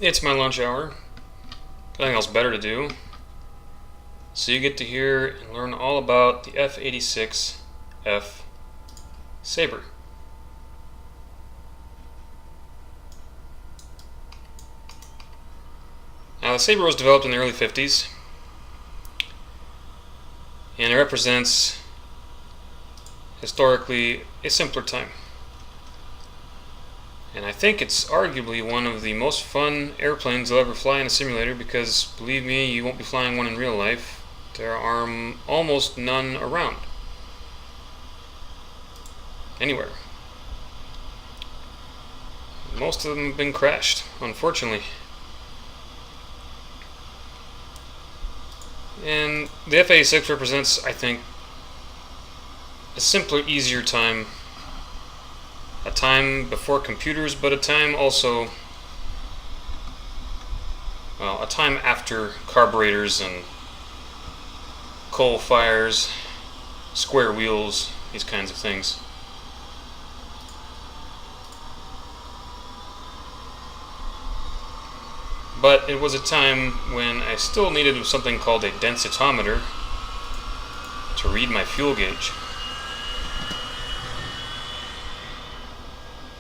It's my lunch hour. Nothing else better to do. So you get to hear and learn all about the F-86F Sabre. Now the Sabre was developed in the early 50s, and it represents historically a simpler time. And I think it's arguably one of the most fun airplanes you'll ever fly in a simulator because, believe me, you won't be flying one in real life. There are almost none around. Anywhere. Most of them have been crashed, unfortunately. And the F-86 represents, I think, a simpler, easier time. A time before computers, but a time also, well, a time after carburetors and coal fires, square wheels, these kinds of things. But it was a time when I still needed something called a densitometer to read my fuel gauge.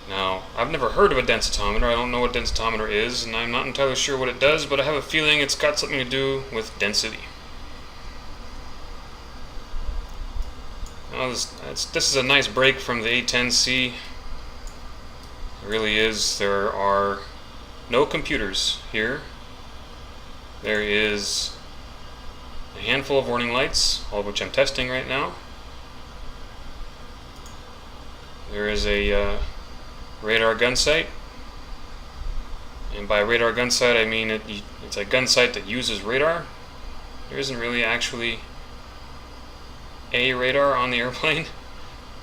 Now, I've never heard of a densitometer. I don't know what a densitometer is, and I'm not entirely sure what it does, but I have a feeling it's got something to do with density. Now, this is a nice break from the A10C. It really is. There are no computers here. There is a handful of warning lights, all of which I'm testing right now. There is a radar gun sight, and by radar gun sight I mean it's a gun sight that uses radar. There isn't really actually a radar on the airplane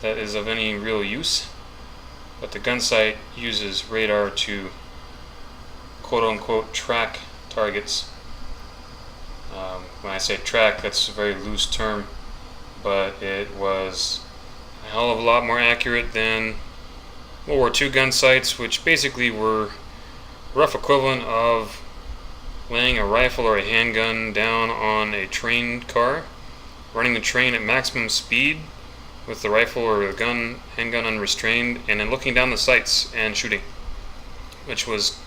that is of any real use, but the gun sight uses radar to quote-unquote track targets. When I say track, that's a very loose term, but it was a hell of a lot more accurate than World War II gun sights, which basically were rough equivalent of laying a rifle or a handgun down on a train car, running the train at maximum speed with the rifle or the handgun unrestrained, and then looking down the sights and shooting, which was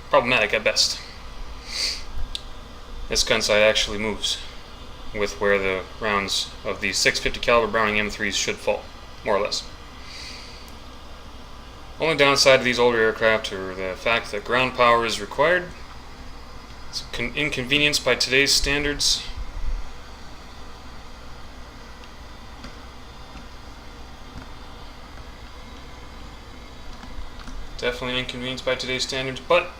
problematic at best. This gun sight actually moves with where the rounds of the 650 caliber Browning M3s should fall, more or less. Only downside to these older aircraft are the fact that ground power is required. It's an inconvenience by today's standards. Definitely an inconvenience by today's standards, but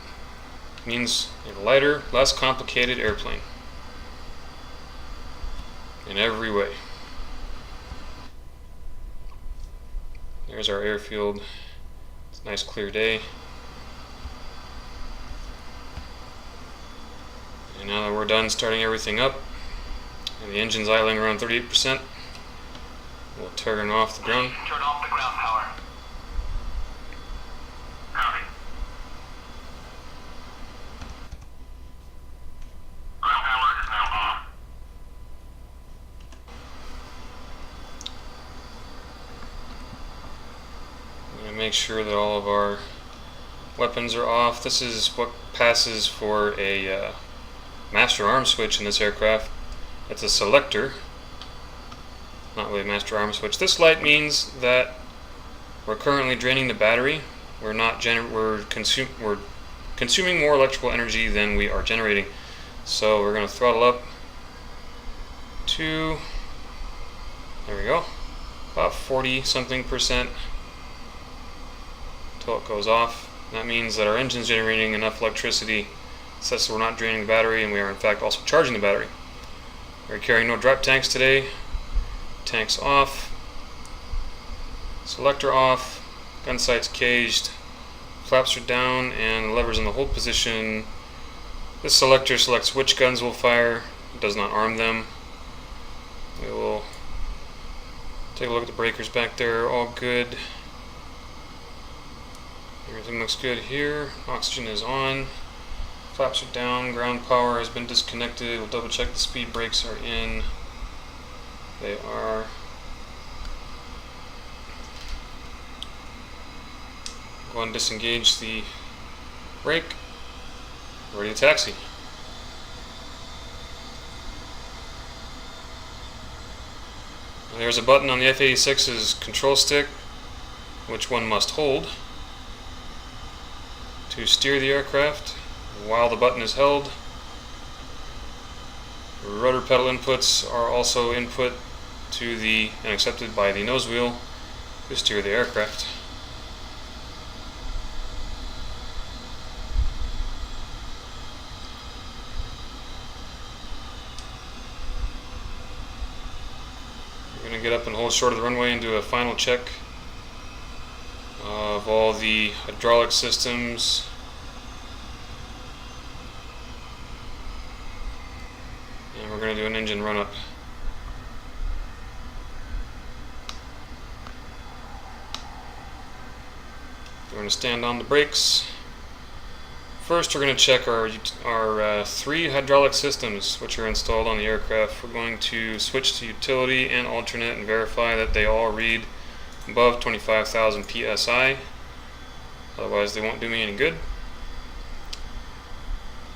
it means a lighter, less complicated airplane in every way. There's our airfield. It's a nice clear day. And now that we're done starting everything up, and the engine's idling around 38%, we'll turn off the ground. Turn off the ground power. Copy. Ground power is now on. I'm going to make sure that all of our weapons are off. This is what passes for a master arm switch in this aircraft. It's a selector, not really a master arm switch. This light means that we're currently draining the battery. We're consuming more electrical energy than we are generating. So we're going to throttle up to, there we go, about 40-something% until it goes off. That means that our engine's generating enough electricity such that we're not draining the battery, and we are in fact also charging the battery. We're carrying no drop tanks today. Tanks off. Selector off. Gun sight's caged. Flaps are down and the lever's in the hold position. This selector selects which guns will fire. It does not arm them. We will take a look at the breakers back there. All good. Everything looks good here. Oxygen is on. Flaps are down, ground power has been disconnected. We'll double check the speed brakes are in. They are. Go and disengage the brake. Ready to taxi. There's a button on the F-86's control stick, which one must hold to steer the aircraft. While the button is held, rudder pedal inputs are also input to the and accepted by the nose wheel to steer the aircraft. We're going to get up and hold short of the runway and do a final check of all the hydraulic systems. And we're going to do an engine run up. We're going to stand on the brakes. First, we're going to check our 3 hydraulic systems which are installed on the aircraft. We're going to switch to utility and alternate and verify that they all read above 25,000 psi. Otherwise, they won't do me any good.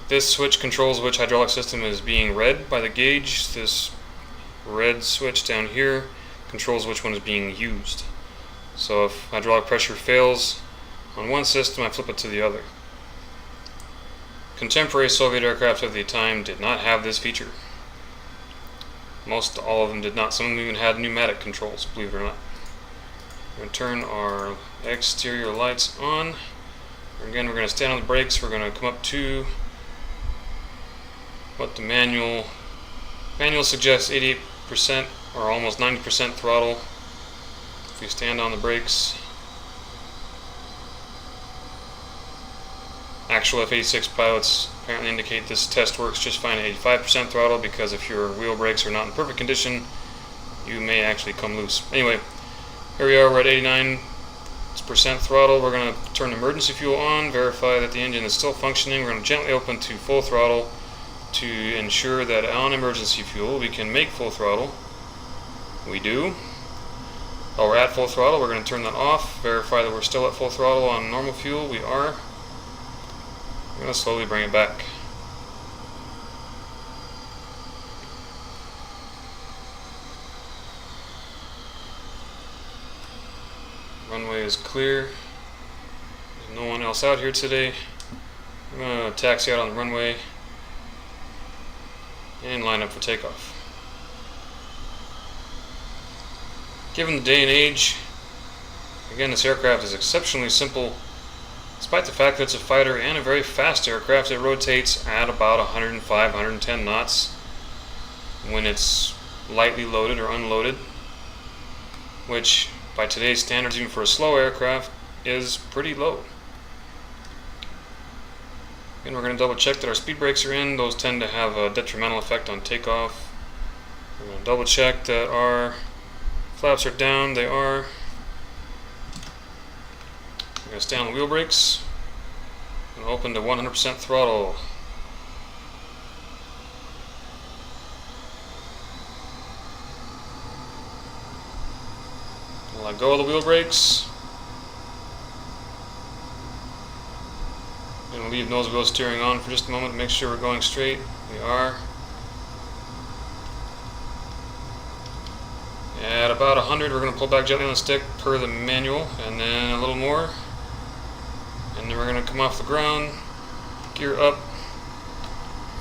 This switch controls which hydraulic system is being read by the gauge. This red switch down here controls which one is being used. So if hydraulic pressure fails on one system, I flip it to the other. Contemporary Soviet aircraft of the time did not have this feature. Most all of them did not. Some of them even had pneumatic controls, believe it or not. We're going to turn our exterior lights on. Again, we're going to stand on the brakes. We're going to come up to what the manual suggests, 88% or almost 90% throttle. If we stand on the brakes, actual F-86 pilots apparently indicate this test works just fine at 85% throttle, because if your wheel brakes are not in perfect condition, you may actually come loose. Anyway, here we are, we're at 89% throttle. We're going to turn emergency fuel on, verify that the engine is still functioning. We're going to gently open to full throttle to ensure that on emergency fuel we can make full throttle. We do. While we're at full throttle, we're going to turn that off, verify that we're still at full throttle on normal fuel. We are. We're going to slowly bring it back. Runway is clear. There's no one else out here today. I'm going to taxi out on the runway and line up for takeoff. Given the day and age, again, this aircraft is exceptionally simple. Despite the fact that it's a fighter and a very fast aircraft, it rotates at about 105, 110 knots when it's lightly loaded or unloaded, which by today's standards, even for a slow aircraft, is pretty low. And we're going to double check that our speed brakes are in. Those tend to have a detrimental effect on takeoff. We're going to double check that our flaps are down. They are. We're going to stay on the wheel brakes and open to 100% throttle. Let go of the wheel brakes. Going to leave nose wheel steering on for just a moment to make sure we're going straight. We are. At about 100, we're going to pull back gently on the stick per the manual, and then a little more. And then we're going to come off the ground, gear up,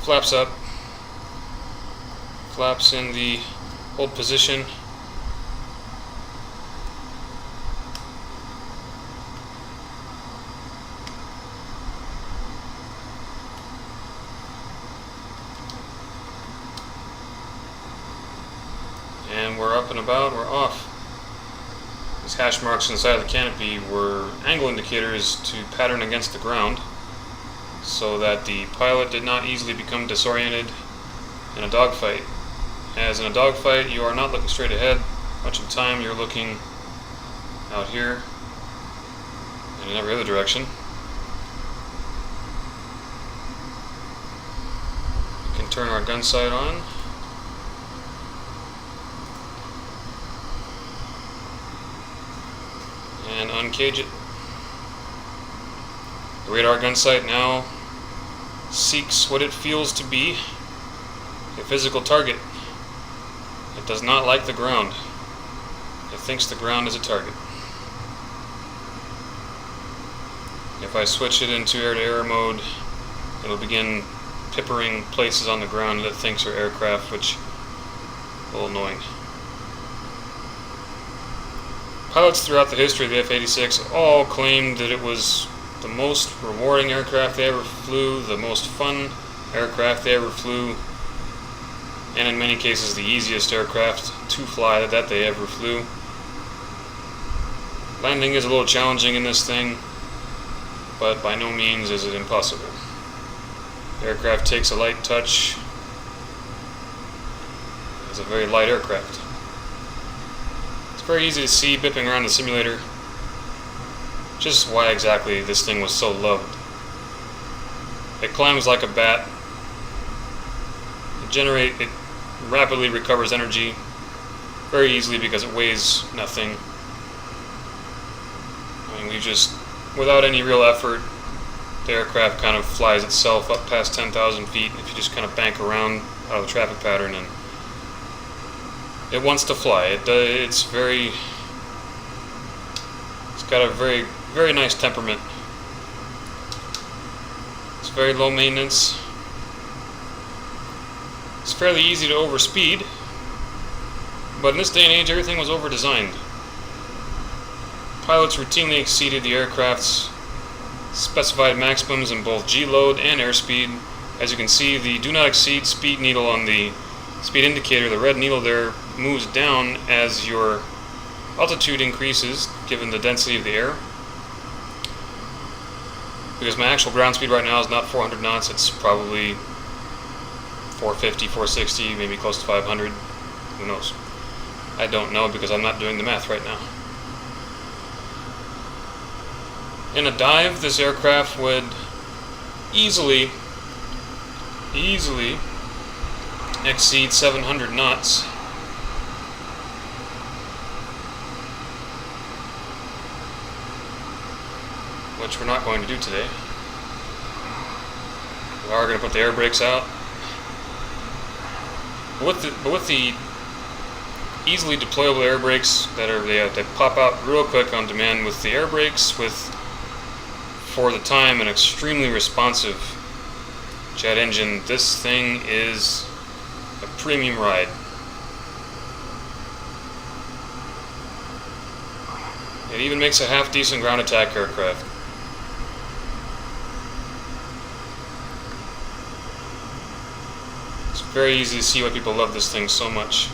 flaps up, flaps in the hold position. And we're up and about, we're off. These hash marks on the side of the canopy were angle indicators to pattern against the ground so that the pilot did not easily become disoriented in a dogfight. As in a dogfight, you are not looking straight ahead. Much of the time you're looking out here and in every other direction. turn our gun sight on. And uncage it. The radar gun sight now seeks what it feels to be a physical target. It does not like the ground. It thinks the ground is a target. If I switch it into air-to-air mode, it'll begin pippering places on the ground that it thinks are aircraft, which is a little annoying. Pilots throughout the history of the F-86 all claimed that it was the most rewarding aircraft they ever flew, the most fun aircraft they ever flew, and in many cases the easiest aircraft to fly that they ever flew. Landing is a little challenging in this thing, but by no means is it impossible. The aircraft takes a light touch. It's a very light aircraft. It's very easy to see bipping around the simulator just why exactly this thing was so loved. It climbs like a bat. It rapidly recovers energy very easily because it weighs nothing. I mean, without any real effort, the aircraft kind of flies itself up past 10,000 feet if you just kind of bank around out of the traffic pattern, and it wants to fly. It's got a very, very nice temperament. It's very low maintenance. It's fairly easy to overspeed, but in this day and age, everything was over-designed. Pilots routinely exceeded the aircraft's specified maximums in both G-load and airspeed. As you can see, the do not exceed speed needle on the speed indicator, the red needle there, moves down as your altitude increases given the density of the air. Because my actual ground speed right now is not 400 knots, it's probably 450, 460, maybe close to 500. Who knows? I don't know because I'm not doing the math right now. In a dive, this aircraft would easily exceed 700 knots. Which we're not going to do today. We are going to put the air brakes out. But with the easily deployable air brakes they pop out real quick on demand, with the air brakes, for the time, an extremely responsive jet engine, this thing is a premium ride. It even makes a half-decent ground attack aircraft. It's very easy to see why people love this thing so much,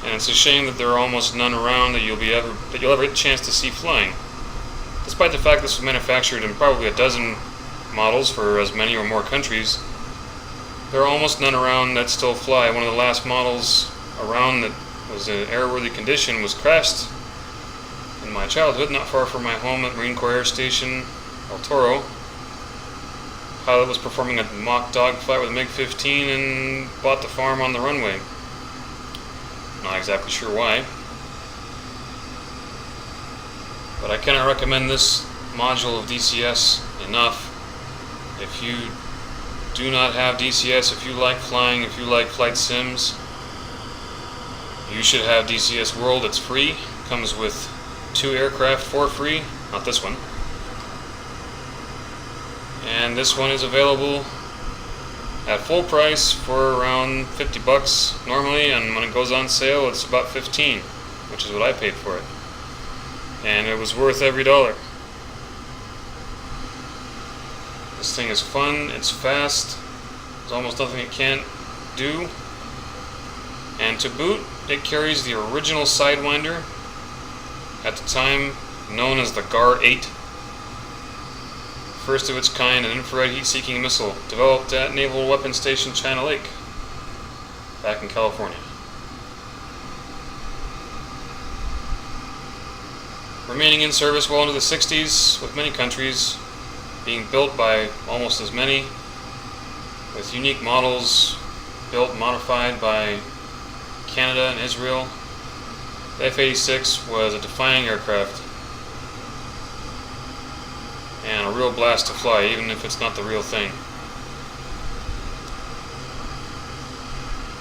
and it's a shame that there are almost none around that you'll ever get a chance to see flying. Despite the fact this was manufactured in probably a dozen models for as many or more countries, there are almost none around that still fly. One of the last models around that was in airworthy condition was crashed in my childhood, not far from my home at Marine Corps Air Station, El Toro. The pilot was performing a mock dogfight with a MiG-15 and bought the farm on the runway. Not exactly sure why. But I cannot recommend this module of DCS enough. If you do not have DCS, if you like flying, if you like flight sims, you should have DCS World. It's free. Comes with 2 aircraft for free. Not this one. And this one is available at full price for around $50 normally, and when it goes on sale it's about $15, which is what I paid for it. And it was worth every dollar. This thing is fun, it's fast, there's almost nothing it can't do. And to boot, it carries the original Sidewinder, at the time known as the GAR-8. First of its kind, an infrared heat-seeking missile developed at Naval Weapons Station China Lake, back in California. Remaining in service well into the 60s, with many countries, being built by almost as many, with unique models built, modified by Canada and Israel. The F-86 was a defying aircraft and a real blast to fly, even if it's not the real thing.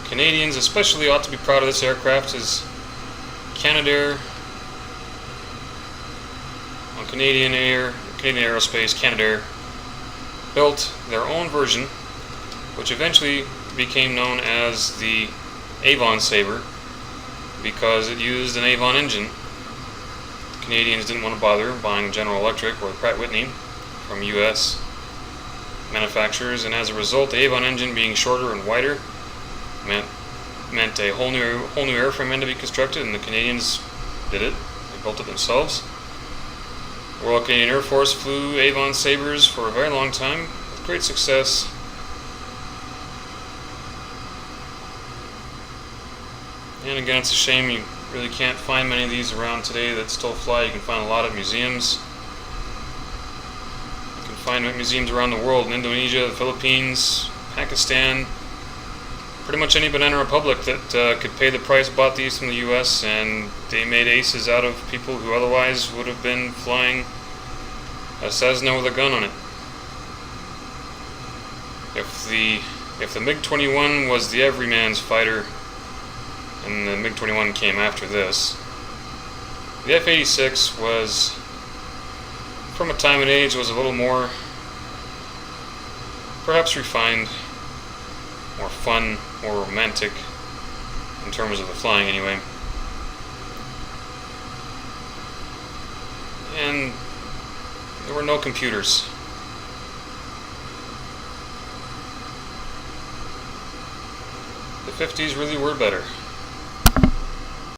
Canadians especially ought to be proud of this aircraft, as Canadair, on Canadian Aerospace, Canadair, built their own version, which eventually became known as the Avon Sabre, because it used an Avon engine. Canadians didn't want to bother buying General Electric or Pratt Whitney from US manufacturers, and as a result, the Avon engine being shorter and wider meant a whole new airframe had to be constructed, and the Canadians did it. They built it themselves. The Royal Canadian Air Force flew Avon Sabres for a very long time with great success. And again, it's a shame you really can't find many of these around today that still fly. You can find a lot at museums. You can find them at museums around the world, in Indonesia, the Philippines, Pakistan. Pretty much any banana republic that could pay the price bought these from the US, and they made aces out of people who otherwise would have been flying a Cessna with a gun on it. If the MiG-21 was the everyman's fighter, and the MiG-21 came after this, the F-86 was, from a time and age, was a little more perhaps refined, more fun, more romantic, in terms of the flying anyway. And there were no computers. The 50s really were better.